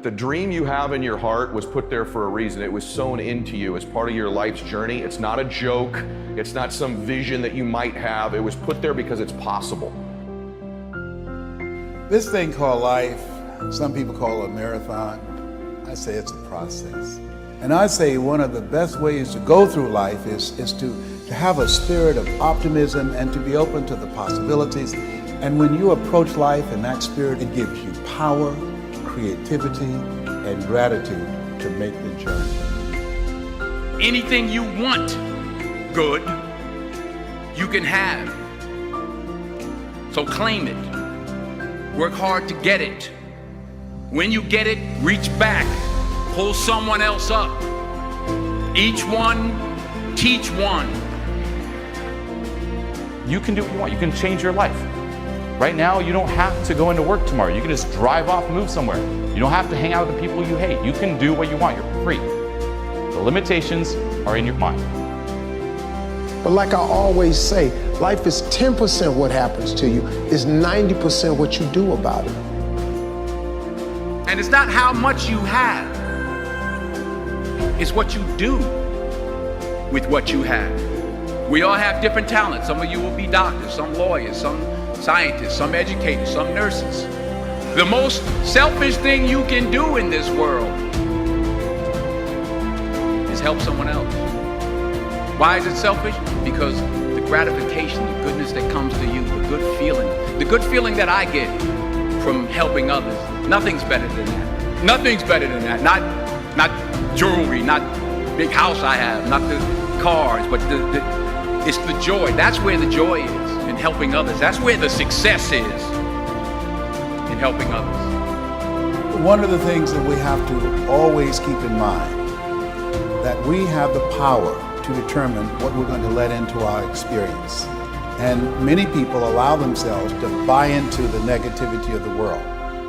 The dream you have in your heart was put there for a reason. It was sown into you as part of your life's journey. It's not a joke. It's not some vision that you might have. It was put there because it's possible. This thing called life, some people call it a marathon. I say it's a process. And I say one of the best ways to go through life is to have a spirit of optimism and to be open to the possibilities. And when you approach life in that spirit, it gives you power, creativity, and gratitude to make the journey. Anything you want good, you can have. So claim it. Work hard to get it. When you get it, reach back. Pull someone else up. Each one, teach one. You can do what you want. You can change your life. Right now, you don't have to go into work tomorrow. You can just drive off, move somewhere. You don't have to hang out with the people you hate. You can do what you want. You're free. The limitations are in your mind. But like I always say, life is 10% what happens to you, is 90% what you do about it. And it's not how much you have, it's what you do with what you have. We all have different talents. Some of you will be doctors, some lawyers, some scientists, some educators, some nurses. The most selfish thing you can do in this world is help someone else. Why is it selfish? Because the gratification, the goodness that comes to you, the good feeling that I get from helping others, nothing's better than that. Nothing's better than that. Not jewelry, not big house I have, not the cars, but it's the joy. That's where the joy is, in helping others. That's where the success is, in helping others. One of the things that we have to always keep in mind, that we have the power to determine what we're going to let into our experience. And many people allow themselves to buy into the negativity of the world.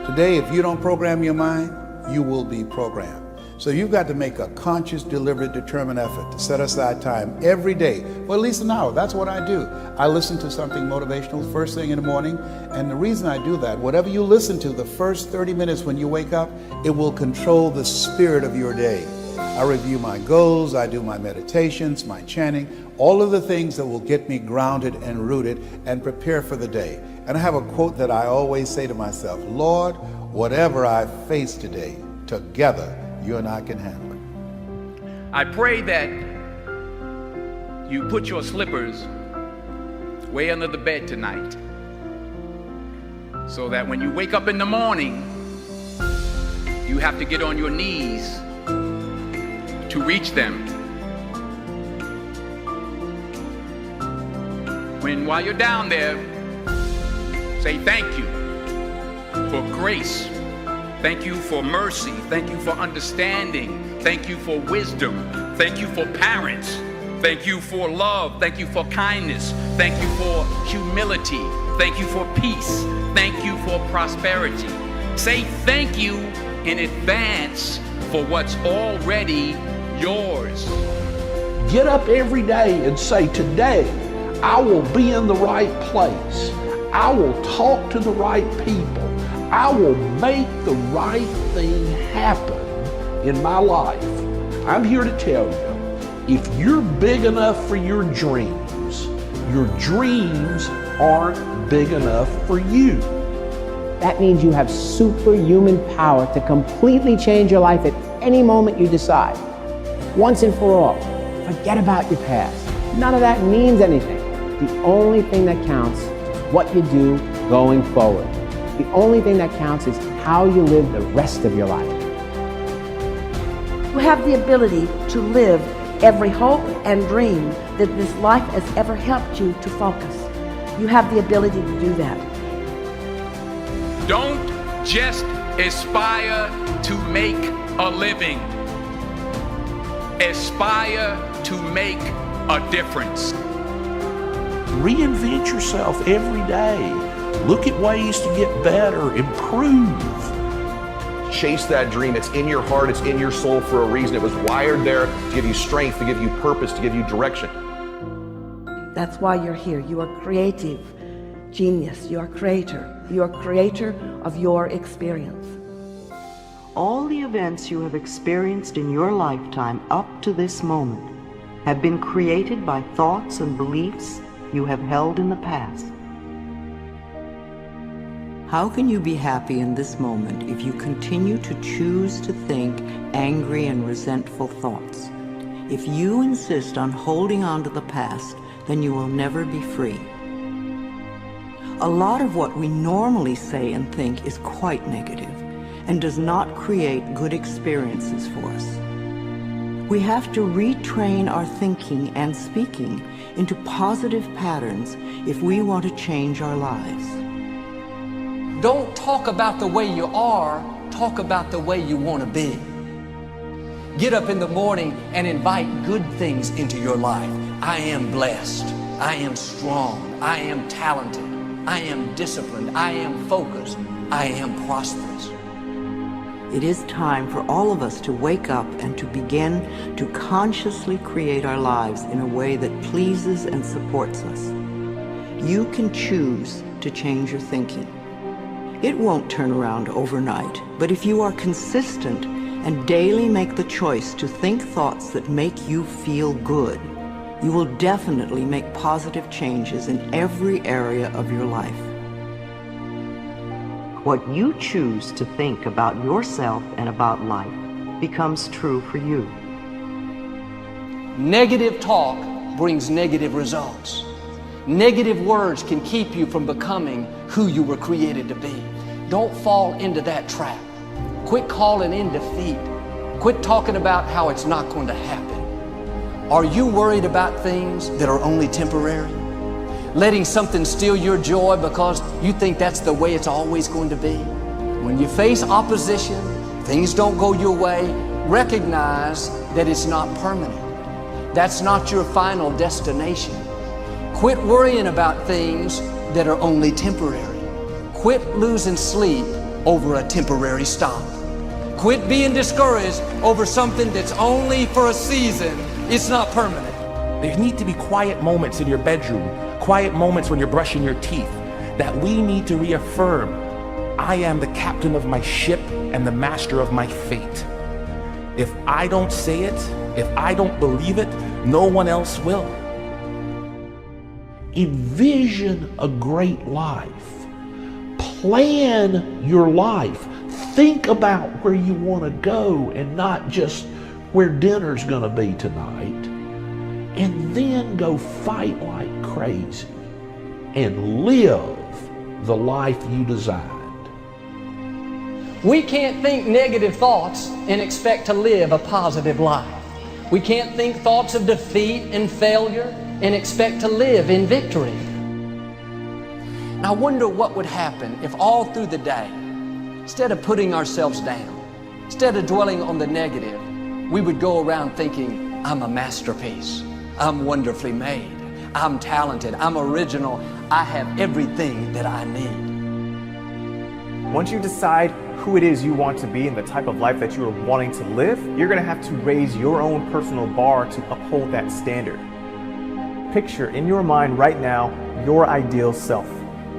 Today, if you don't program your mind, you will be programmed. So you've got to make a conscious, deliberate, determined effort to set aside time every day, for at least an hour. That's what I do. I listen to something motivational first thing in the morning. And the reason I do that, whatever you listen to the first 30 minutes when you wake up, it will control the spirit of your day. I review my goals, I do my meditations, my chanting, all of the things that will get me grounded and rooted and prepare for the day. And I have a quote that I always say to myself, Lord, whatever I face today, together, you and I can handle it. I pray that you put your slippers way under the bed tonight, so that when you wake up in the morning, you have to get on your knees to reach them. While you're down there, say thank you for grace. Thank you for mercy. Thank you for understanding. Thank you for wisdom. Thank you for parents. Thank you for love. Thank you for kindness. Thank you for humility. Thank you for peace. Thank you for prosperity. Say thank you in advance for what's already yours. Get up every day and say, today I will be in the right place. I will talk to the right people. I will make the right thing happen in my life. I'm here to tell you, if you're big enough for your dreams aren't big enough for you. That means you have superhuman power to completely change your life at any moment you decide. Once and for all, forget about your past. None of that means anything. The only thing that counts is what you do going forward. The only thing that counts is how you live the rest of your life. You have the ability to live every hope and dream that this life has ever helped you to focus. You have the ability to do that. Don't just aspire to make a living. Aspire to make a difference. Reinvent yourself every day. Look at ways to get better, improve. Chase that dream. It's in your heart, it's in your soul for a reason. It was wired there to give you strength, to give you purpose, to give you direction. That's why you're here. You are creative genius. You are creator. You are creator of your experience. All the events you have experienced in your lifetime up to this moment have been created by thoughts and beliefs you have held in the past. How can you be happy in this moment if you continue to choose to think angry and resentful thoughts? If you insist on holding on to the past, then you will never be free. A lot of what we normally say and think is quite negative and does not create good experiences for us. We have to retrain our thinking and speaking into positive patterns if we want to change our lives. Don't talk about the way you are, talk about the way you want to be. Get up in the morning and invite good things into your life. I am blessed. I am strong. I am talented. I am disciplined. I am focused. I am prosperous. It is time for all of us to wake up and to begin to consciously create our lives in a way that pleases and supports us. You can choose to change your thinking. It won't turn around overnight, but if you are consistent and daily make the choice to think thoughts that make you feel good, you will definitely make positive changes in every area of your life. What you choose to think about yourself and about life becomes true for you. Negative talk brings negative results. Negative words can keep you from becoming who you were created to be. Don't fall into that trap. Quit calling in defeat. Quit talking about how it's not going to happen. Are you worried about things that are only temporary? Letting something steal your joy because you think that's the way it's always going to be? When you face opposition, things don't go your way, recognize that it's not permanent. That's not your final destination. Quit worrying about things that are only temporary. Quit losing sleep over a temporary stop. Quit being discouraged over something that's only for a season. It's not permanent. There need to be quiet moments in your bedroom, quiet moments when you're brushing your teeth, that we need to reaffirm, I am the captain of my ship and the master of my fate. If I don't say it, if I don't believe it, no one else will. Envision a great life. Plan your life. Think about where you want to go and not just where dinner's going to be tonight. And then go fight like crazy and live the life you designed. We can't think negative thoughts and expect to live a positive life. We can't think thoughts of defeat and failure and expect to live in victory. I wonder what would happen if all through the day, instead of putting ourselves down, instead of dwelling on the negative, we would go around thinking, I'm a masterpiece. I'm wonderfully made. I'm talented. I'm original. I have everything that I need. Once you decide who it is you want to be and the type of life that you are wanting to live, you're going to have to raise your own personal bar to uphold that standard. Picture in your mind right now your ideal self.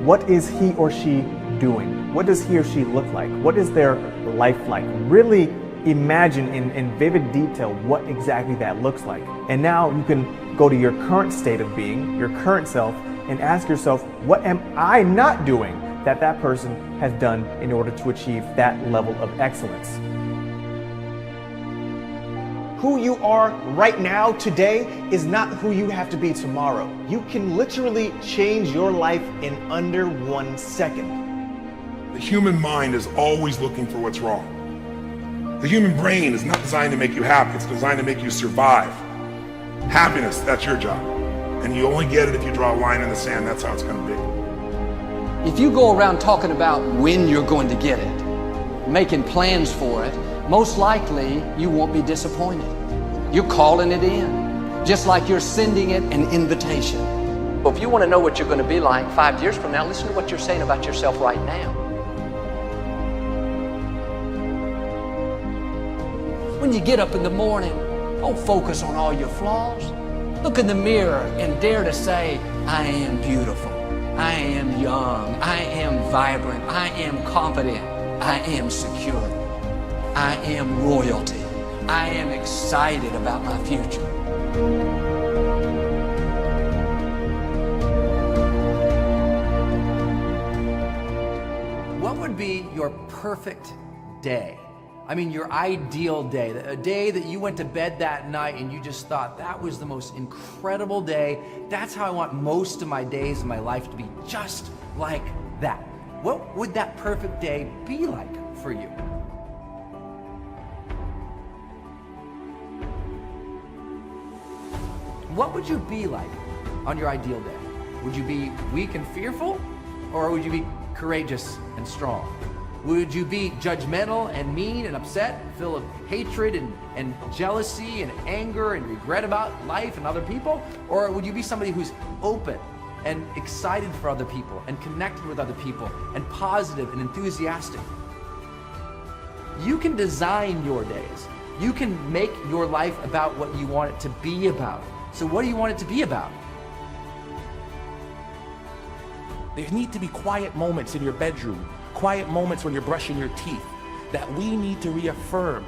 What is he or she doing? What does he or she look like? What is their life like? Really imagine in vivid detail what exactly that looks like. And now you can go to your current state of being, your current self, and ask yourself, what am I not doing that that person has done in order to achieve that level of excellence? Who you are right now, today, is not who you have to be tomorrow. You can literally change your life in under 1 second. The human mind is always looking for what's wrong. The human brain is not designed to make you happy, it's designed to make you survive. Happiness, that's your job. And you only get it if you draw a line in the sand, that's how it's going to be. If you go around talking about when you're going to get it, making plans for it, most likely you won't be disappointed. You're calling it in, just like you're sending it an invitation. Well, if you want to know what you're going to be like 5 years from now, listen to what you're saying about yourself right now. When you get up in the morning, don't focus on all your flaws. Look in the mirror and dare to say, I am beautiful, I am young, I am vibrant, I am confident, I am secure. I am royalty. I am excited about my future. What would be your perfect day? I mean, your ideal day, a day that you went to bed that night and you just thought, that was the most incredible day. That's how I want most of my days in my life to be, just like that. What would that perfect day be like for you? What would you be like on your ideal day? Would you be weak and fearful, or would you be courageous and strong? Would you be judgmental and mean and upset, full of hatred and jealousy and anger and regret about life and other people? Or would you be somebody who's open and excited for other people and connected with other people and positive and enthusiastic? You can design your days. You can make your life about what you want it to be about. So what do you want it to be about? There need to be quiet moments in your bedroom, quiet moments when you're brushing your teeth, that we need to reaffirm,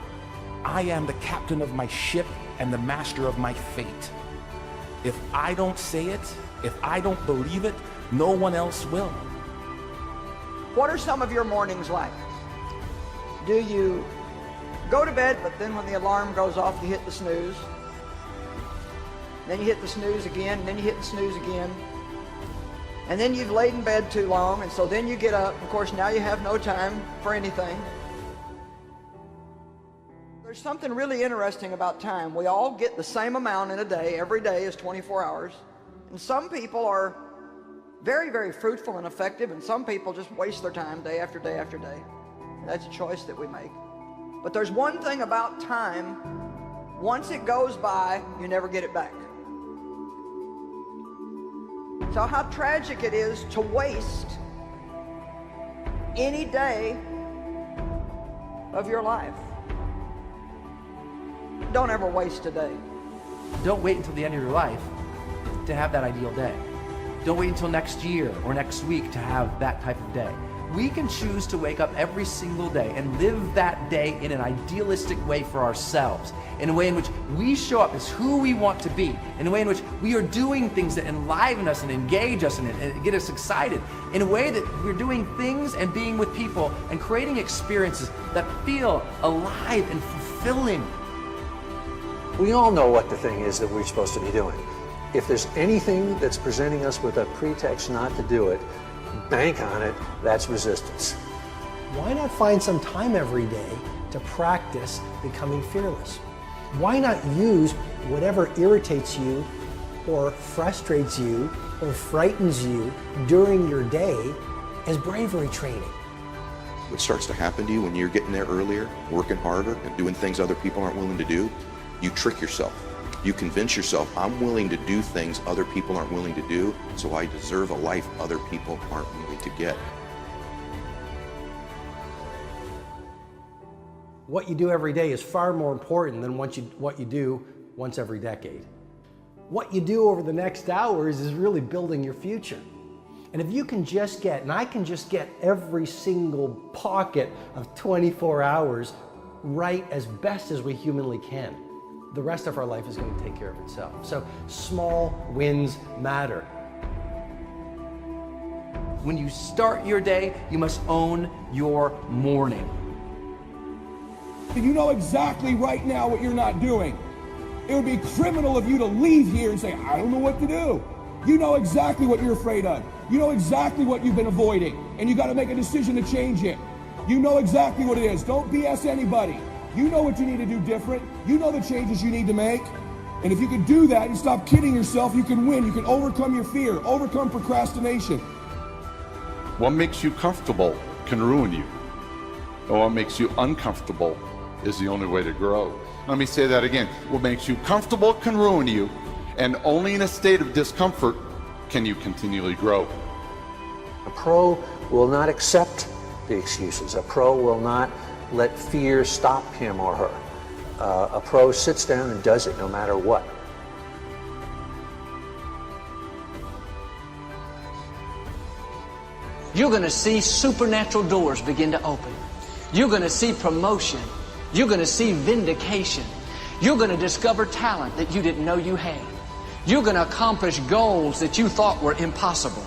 I am the captain of my ship and the master of my fate. If I don't say it, if I don't believe it, no one else will. What are some of your mornings like? Do you go to bed, but then when the alarm goes off, you hit the snooze? Then you hit the snooze again, and then you hit the snooze again. And then you've laid in bed too long, and so then you get up. Of course, now you have no time for anything. There's something really interesting about time. We all get the same amount in a day. Every day is 24 hours. And some people are very, very fruitful and effective, and some people just waste their time day after day after day. And that's a choice that we make. But there's one thing about time. Once it goes by, you never get it back. So how tragic it is to waste any day of your life. Don't ever waste a day. Don't wait until the end of your life to have that ideal day. Don't wait until next year or next week to have that type of day. We can choose to wake up every single day and live that day in an idealistic way for ourselves, in a way in which we show up as who we want to be, in a way in which we are doing things that enliven us and engage us and get us excited, in a way that we're doing things and being with people and creating experiences that feel alive and fulfilling. We all know what the thing is that we're supposed to be doing. If there's anything that's presenting us with a pretext not to do it, bank on it, that's resistance. Why not find some time every day to practice becoming fearless? Why not use whatever irritates you or frustrates you or frightens you during your day as bravery training? What starts to happen to you when you're getting there earlier, working harder, and doing things other people aren't willing to do, you trick yourself. You convince yourself, I'm willing to do things other people aren't willing to do, so I deserve a life other people aren't willing to get. What you do every day is far more important than what you do once every decade. What you do over the next hours is really building your future. And if you can just get, and I can just get every single pocket of 24 hours right as best as we humanly can, the rest of our life is going to take care of itself. So small wins matter. When you start your day, you must own your morning. You know exactly right now what you're not doing. It would be criminal of you to leave here and say, I don't know what to do. You know exactly what you're afraid of. You know exactly what you've been avoiding, and you got to make a decision to change it. You know exactly what it is. Don't BS anybody. You know what you need to do different. You know the changes you need to make. And if you can do that and stop kidding yourself, you can win. You can overcome your fear, overcome procrastination. What makes you comfortable can ruin you. And what makes you uncomfortable is the only way to grow. Let me say that again. What makes you comfortable can ruin you, and only in a state of discomfort can you continually grow. A pro will not accept the excuses. A pro will not let fear stop him or her. A pro sits down and does it no matter what. You're going to see supernatural doors begin to open. You're going to see promotion You're going to see vindication. You're going to discover talent that you didn't know you had. You're going to accomplish goals that you thought were impossible.